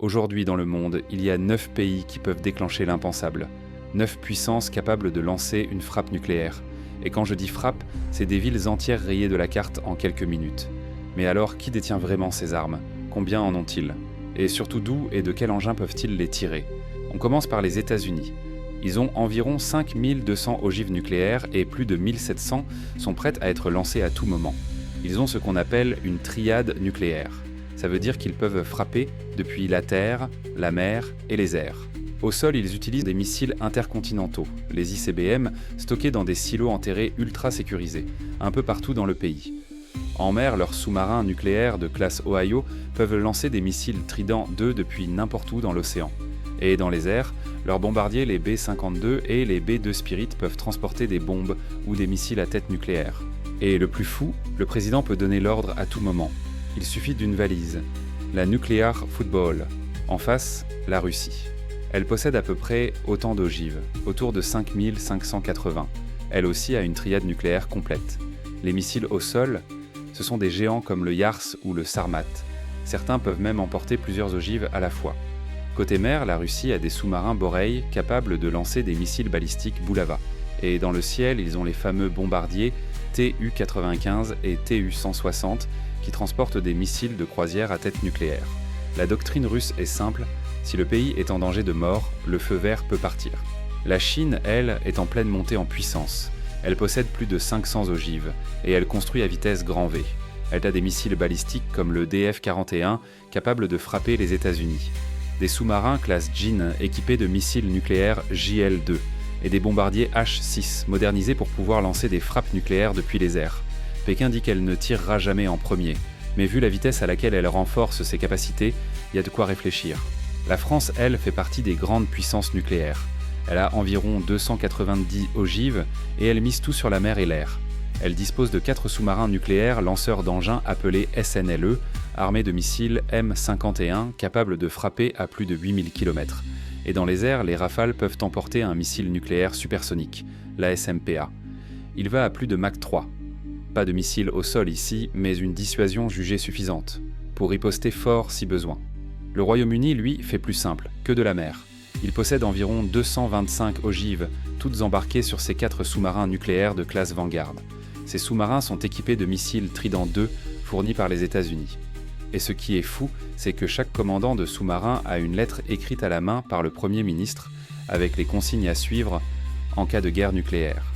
Aujourd'hui dans le monde, il y a 9 pays qui peuvent déclencher l'impensable. 9 puissances capables de lancer une frappe nucléaire. Et quand je dis frappe, c'est des villes entières rayées de la carte en quelques minutes. Mais alors, qui détient vraiment ces armes? Combien en ont-ils? Et surtout d'où et de quel engin peuvent-ils les tirer? On commence par les États-Unis. Ils ont environ 5200 ogives nucléaires et plus de 1700 sont prêtes à être lancées à tout moment. Ils ont ce qu'on appelle une triade nucléaire. Ça veut dire qu'ils peuvent frapper depuis la terre, la mer et les airs. Au sol, ils utilisent des missiles intercontinentaux, les ICBM, stockés dans des silos enterrés ultra sécurisés, un peu partout dans le pays. En mer, leurs sous-marins nucléaires de classe Ohio peuvent lancer des missiles Trident II depuis n'importe où dans l'océan. Et dans les airs, leurs bombardiers, les B-52 et les B-2 Spirit peuvent transporter des bombes ou des missiles à tête nucléaire. Et le plus fou, le président peut donner l'ordre à tout moment. Il suffit d'une valise, la Nuclear Football. En face, la Russie. Elle possède à peu près autant d'ogives, autour de 5580. Elle aussi a une triade nucléaire complète. Les missiles au sol, ce sont des géants comme le Yars ou le Sarmat. Certains peuvent même emporter plusieurs ogives à la fois. Côté mer, la Russie a des sous-marins Borei capables de lancer des missiles balistiques Bulava. Et dans le ciel, ils ont les fameux bombardiers Tu-95 et Tu-160 qui transportent des missiles de croisière à tête nucléaire. La doctrine russe est simple, si le pays est en danger de mort, le feu vert peut partir. La Chine, elle, est en pleine montée en puissance. Elle possède plus de 500 ogives, et elle construit à vitesse grand V. Elle a des missiles balistiques comme le DF-41, capables de frapper les États-Unis. Des sous-marins classe Jin équipés de missiles nucléaires JL-2, et des bombardiers H-6 modernisés pour pouvoir lancer des frappes nucléaires depuis les airs. Pékin dit qu'elle ne tirera jamais en premier, mais vu la vitesse à laquelle elle renforce ses capacités, il y a de quoi réfléchir. La France, elle, fait partie des grandes puissances nucléaires. Elle a environ 290 ogives et elle mise tout sur la mer et l'air. Elle dispose de 4 sous-marins nucléaires lanceurs d'engins appelés SNLE, armés de missiles M51 capables de frapper à plus de 8000 km. Et dans les airs, les Rafales peuvent emporter un missile nucléaire supersonique, la SMPA. Il va à plus de Mach 3. Pas de missile au sol ici, mais une dissuasion jugée suffisante, pour riposter fort si besoin. Le Royaume-Uni, lui, fait plus simple, que de la mer. Il possède environ 225 ogives, toutes embarquées sur ses 4 sous-marins nucléaires de classe Vanguard. Ces sous-marins sont équipés de missiles Trident II fournis par les États-Unis. Et ce qui est fou, c'est que chaque commandant de sous-marin a une lettre écrite à la main par le Premier ministre, avec les consignes à suivre en cas de guerre nucléaire.